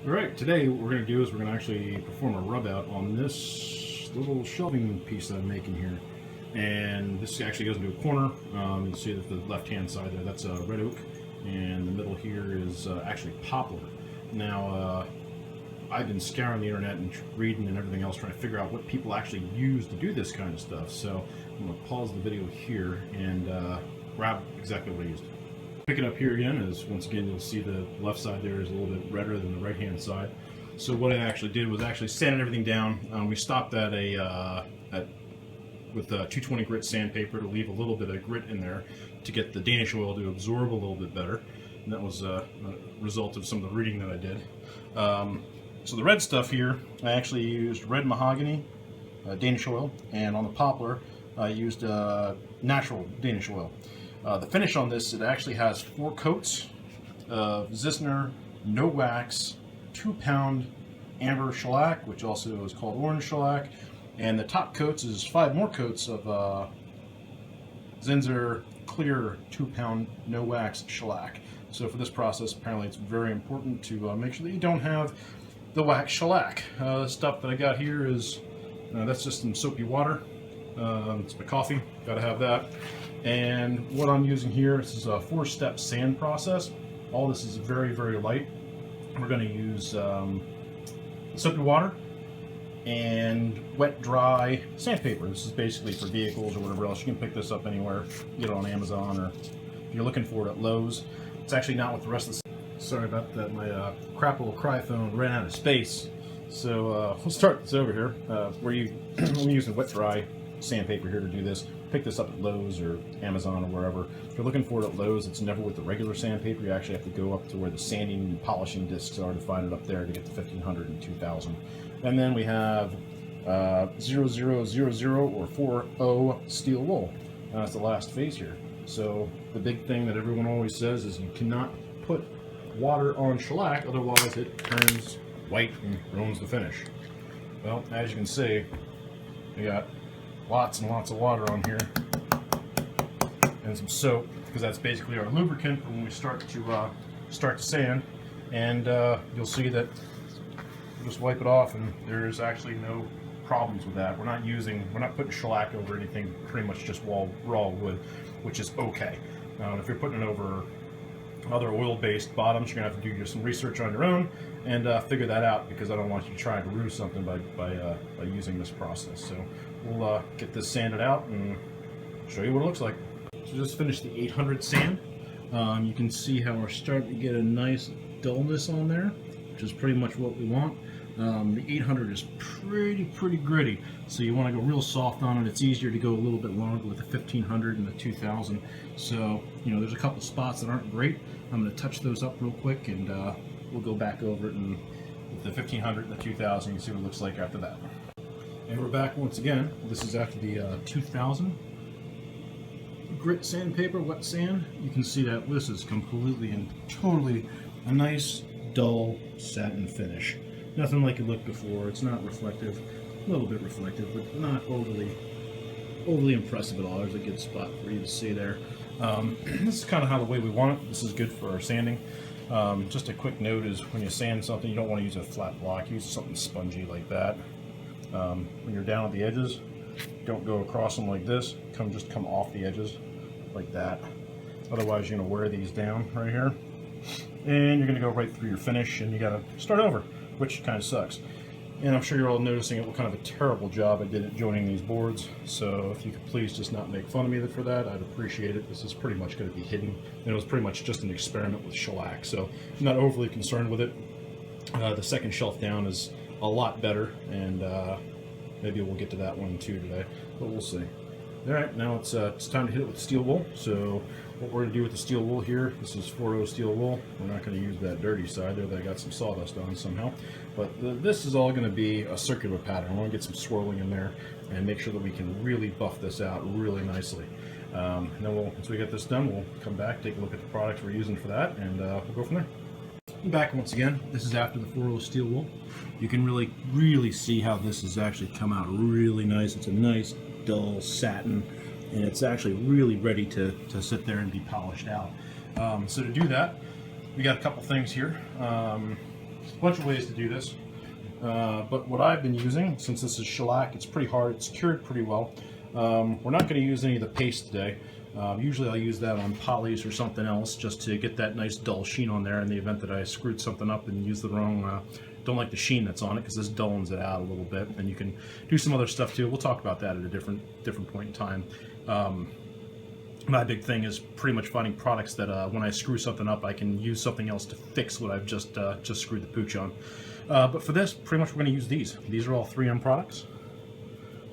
Alright, today what we're going to do is we're going to actually perform a rub out on this little shelving piece that I'm making here. And this actually goes into a corner. You see that the left hand side there, that's red oak, and the middle here is actually poplar. Now, I've been scouring the internet and reading and everything else trying to figure out what people actually use to do this kind of stuff. So I'm going to pause the video here and grab exactly what I used. Pick it up here again, as once again you'll see the left side there is a little bit redder than the right hand side. So what I actually did was actually sanded everything down. We stopped at with 220 grit sandpaper to leave a little bit of grit in there to get the Danish oil to absorb a little bit better, and that was a result of some of the reading that I did. So the red stuff here, I actually used red mahogany Danish oil, and on the poplar I used natural Danish oil. The finish on this, it actually has 4 coats of Zissner no wax 2-pound amber shellac, which also is called orange shellac, and the top coats is 5 more coats of Zinsser clear 2-pound no wax shellac. So for this process, apparently it's very important to make sure that you don't have the wax shellac. The stuff that I got here is that's just some soapy water. It's my coffee, gotta have that. And what I'm using here, this is a 4-step sand process. All this is very, very light. We're going to use soapy water and wet, dry sandpaper. This is basically for vehicles or whatever else. You can pick this up anywhere, get it on Amazon, or if you're looking for it at Lowe's. It's actually not with the rest of the... Sorry about that, my crap little cry phone ran out of space. So we'll start this over here. I'm using wet, dry sandpaper here to do this. Pick this up at Lowe's or Amazon or wherever. If you're looking for it at Lowe's, it's never with the regular sandpaper. You actually have to go up to where the sanding and polishing discs are to find it up there to get the 1500 and 2000. And then we have 0000 or 40 steel wool. That's the last phase here. So the big thing that everyone always says is you cannot put water on shellac, otherwise it turns white and ruins the finish. Well, as you can see, we got lots and lots of water on here, and some soap, because that's basically our lubricant when we start to sand. And you'll see that we'll just wipe it off, and there's actually no problems with that. We're not putting shellac over anything, pretty much just raw wood, which is okay. Now, if you're putting it over other oil-based bottoms, you're gonna have to do some research on your own and figure that out, because I don't want you trying to ruin something by using this process. So we'll get this sanded out and show you what it looks like. So just finished the 800 sand. You can see how we're starting to get a nice dullness on there, which is pretty much what we want. The 800 is pretty gritty, so you want to go real soft on it. It's easier to go a little bit longer with the 1500 and the 2000. So, you know, there's a couple spots that aren't great. I'm going to touch those up real quick, and we'll go back over it, and with the 1500 and the 2000, you can see what it looks like after that. And we're back once again. This is after the 2000 grit sandpaper, wet sand. You can see that this is completely and totally a nice dull satin finish. Nothing like it looked before. It's not reflective, a little bit reflective, but not overly impressive at all. There's a good spot for you to see there. This is kind of how the way we want it. This is good for our sanding. Just a quick note is when you sand something, you don't want to use a flat block. Use something spongy like that. When you're down at the edges, don't go across them like this. Just come off the edges like that. Otherwise, you're going to wear these down right here, and you're going to go right through your finish, and you got to start over, which kind of sucks. And I'm sure you're all noticing what kind of a terrible job I did at joining these boards. So if you could please just not make fun of me for that, I'd appreciate it. This is pretty much going to be hidden, and it was pretty much just an experiment with shellac, so I'm not overly concerned with it. The second shelf down is a lot better, and maybe we'll get to that one too today, but we'll see. All right, now it's time to hit it with steel wool. So what we're going to do with the steel wool here, this is 40 steel wool. We're not going to use that dirty side there that I got some sawdust on somehow, but this is all going to be a circular pattern. I want to get some swirling in there and make sure that we can really buff this out really nicely. And then once we get this done, we'll come back, take a look at the products we're using for that, and we'll go from there. Back once again. This is after the 40 steel wool. You can really see how this has actually come out really nice. It's a nice dull satin, and it's actually really ready to sit there and be polished out. So to do that, we got a couple things here. a bunch of ways to do this. But what I've been using, since this is shellac, it's pretty hard, it's cured pretty well. We're not going to use any of the paste today. Usually I'll use that on polys or something else just to get that nice dull sheen on there in the event that I screwed something up and used the wrong, don't like the sheen that's on it, because this dullens it out a little bit. And you can do some other stuff too. We'll talk about that at a different point in time. My big thing is pretty much finding products that when I screw something up, I can use something else to fix what I've just screwed the pooch on. But for this, pretty much we're going to use these. These are all 3M products.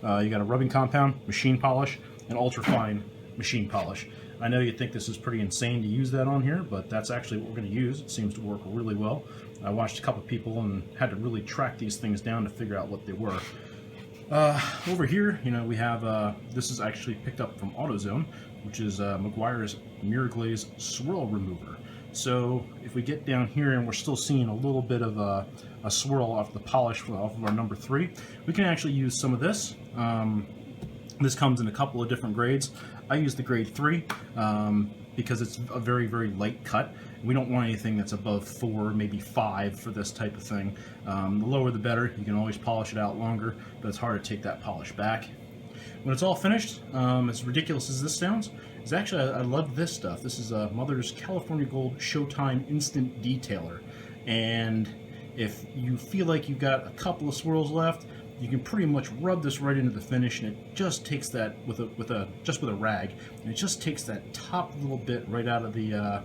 You got a rubbing compound, machine polish, and ultra fine machine polish. I know you think this is pretty insane to use that on here, but that's actually what we're going to use. It seems to work really well. I watched a couple of people and had to really track these things down to figure out what they were. Over here, you know, we have, this is actually picked up from AutoZone, which is Meguiar's Mirror Glaze Swirl Remover. So if we get down here and we're still seeing a little bit of a swirl off the polish off of our number 3, we can actually use some of this. This comes in a couple of different grades. I use the grade 3 because it's a very, very light cut. We don't want anything that's above 4, maybe 5 for this type of thing. The lower the better. You can always polish it out longer, but it's hard to take that polish back. When it's all finished, as ridiculous as this sounds, is actually, I love this stuff. This is Mother's California Gold Showtime Instant Detailer. And if you feel like you've got a couple of swirls left, you can pretty much rub this right into the finish, and it just takes that with a rag, and it just takes that top little bit right out of the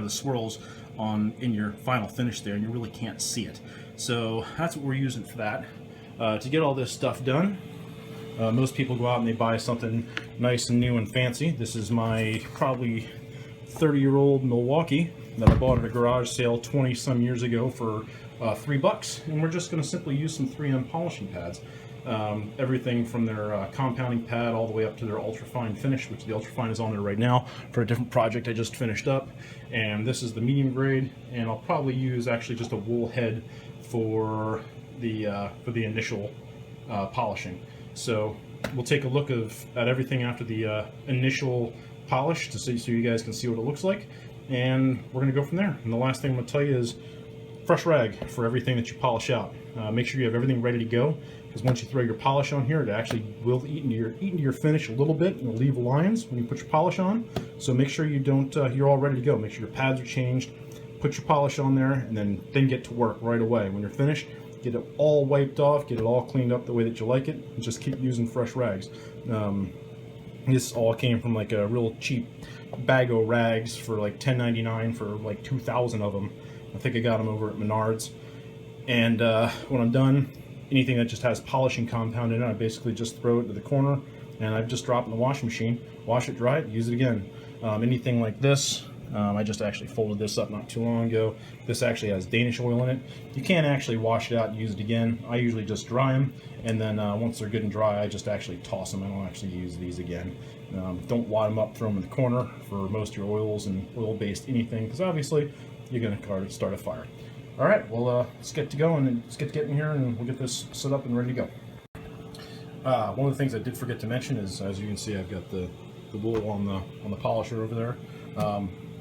swirls in your final finish there, and you really can't see it. So that's what we're using for that. To get all this stuff done, most people go out and they buy something nice and new and fancy. This is my probably 30-year-old Milwaukee that I bought at a garage sale 20 some years ago for $3, and we're just going to simply use some 3M polishing pads. Everything from their compounding pad all the way up to their ultra fine finish, which the ultra fine is on there right now for a different project I just finished up. And this is the medium grade, and I'll probably use actually just a wool head for the initial polishing. So we'll take a look at everything after the initial polish so you guys can see what it looks like, and we're going to go from there. And the last thing I'm going to tell you is fresh rag for everything that you polish out. Make sure you have everything ready to go, because once you throw your polish on here, it actually will eat into your finish a little bit and leave lines when you put your polish on. So make sure you don't, you're all ready to go. Make sure your pads are changed, put your polish on there, and then get to work right away. When you're finished, get it all wiped off, get it all cleaned up the way that you like it, and just keep using fresh rags. This all came from like a real cheap bag of rags for like $10.99 for like 2,000 of them. I think I got them over at Menards. And when I'm done, anything that just has polishing compound in it, I basically just throw it to the corner, and I just drop it in the washing machine, wash it dry, use it again. Anything like this, I just actually folded this up not too long ago. This actually has Danish oil in it. You can't actually wash it out and use it again. I usually just dry them, and then once they're good and dry, I just actually toss them. I don't actually use these again. Don't wad them up, throw them in the corner for most of your oils and oil-based anything, because obviously you're going to start a fire. All right, well, let's get to going and let's get in here, and we'll get this set up and ready to go. One of the things I did forget to mention is, as you can see, I've got the wool on the polisher over there.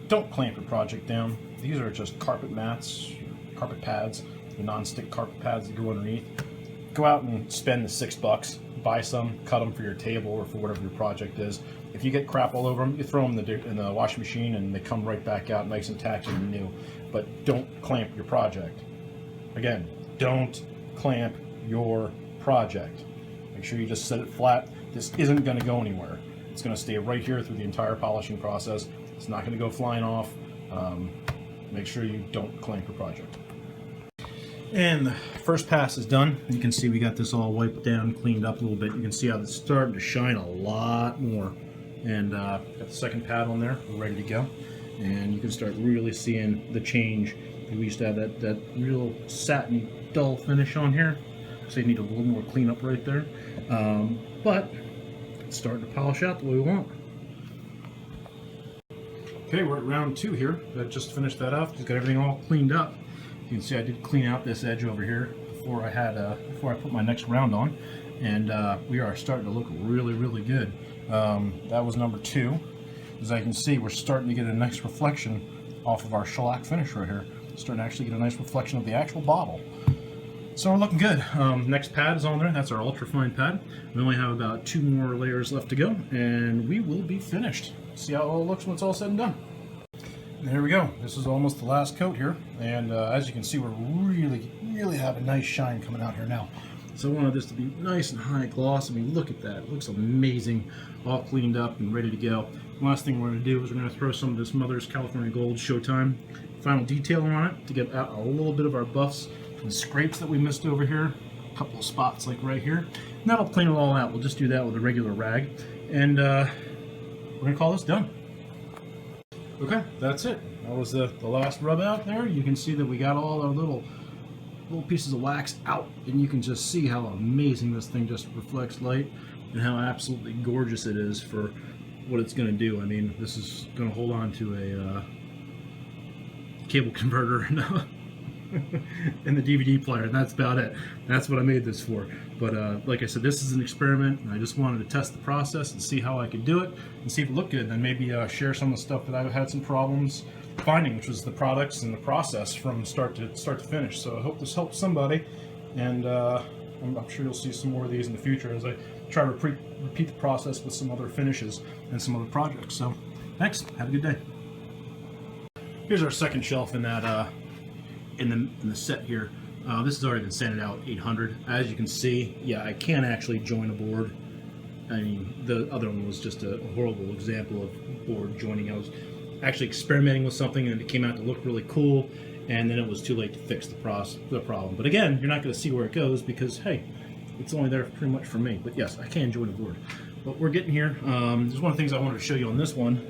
Don't clamp your project down. These are just carpet mats, carpet pads, the non-stick carpet pads that go underneath. Go out and spend the $6. Buy some, cut them for your table or for whatever your project is. If you get crap all over them, you throw them in the washing machine and they come right back out nice and tacky and new. But don't clamp your project. Again, don't clamp your project. Make sure you just set it flat. This isn't going to go anywhere. It's going to stay right here through the entire polishing process. It's not going to go flying off. Make sure you don't clamp your project. And the first pass is done. You can see we got this all wiped down, cleaned up a little bit. You can see how it's starting to shine a lot more. And got the second pad on there. We're ready to go. And you can start really seeing the change. We used to have that real satiny, dull finish on here. So you need a little more cleanup right there. But it's starting to polish out the way we want. Okay, we're at round 2 here. I just finished that up. Just got everything all cleaned up. You can see I did clean out this edge over here before I put my next round on, and we are starting to look really, really good. That was number 2. As I can see, we're starting to get a nice reflection off of our shellac finish right here. starting to actually get a nice reflection of the actual bottle. So we're looking good. Next pad is on there. That's our ultra-fine pad. We only have about 2 more layers left to go, and we will be finished. See how it all looks when it's all said and done. And there we go. This is almost the last coat here, and as you can see, we're really have a nice shine coming out here now. So I wanted this to be nice and high gloss. I mean, look at that. It looks amazing, all cleaned up and ready to go. Last thing we're going to do is we're going to throw some of this Mother's California Gold Showtime final detailing on it to get out a little bit of our buffs and scrapes that we missed over here. A couple of spots like right here. And that'll clean it all out. We'll just do that with a regular rag. And we're going to call this done. Okay, that's it. That was the last rub out there. You can see that we got all our little pieces of wax out, and you can just see how amazing this thing just reflects light and how absolutely gorgeous it is for what it's going to do. I mean, this is going to hold on to a cable converter and the DVD player, and that's about it. That's what I made this for. But like I said, this is an experiment, and I just wanted to test the process and see how I could do it and see if it looked good, and then maybe share some of the stuff that I've had some problems finding, which was the products and the process from start to finish. So I hope this helps somebody, and I'm sure you'll see some more of these in the future as I try to repeat the process with some other finishes and some other projects. So thanks, have a good day. Here's our second shelf in that in the set here. This has already been sanded out 800. As you can see, yeah, I can actually join a board. I mean, the other one was just a horrible example of board joining. I was actually experimenting with something and it came out to look really cool, and then it was too late to fix the problem. But again, you're not going to see where it goes because, hey, it's only there pretty much for me. But yes, I can join a board. But we're getting here. There's one of the things I wanted to show you on this one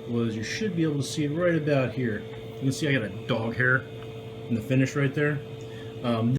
was you should be able to see it right about here. You can see I got a dog hair in the finish right there.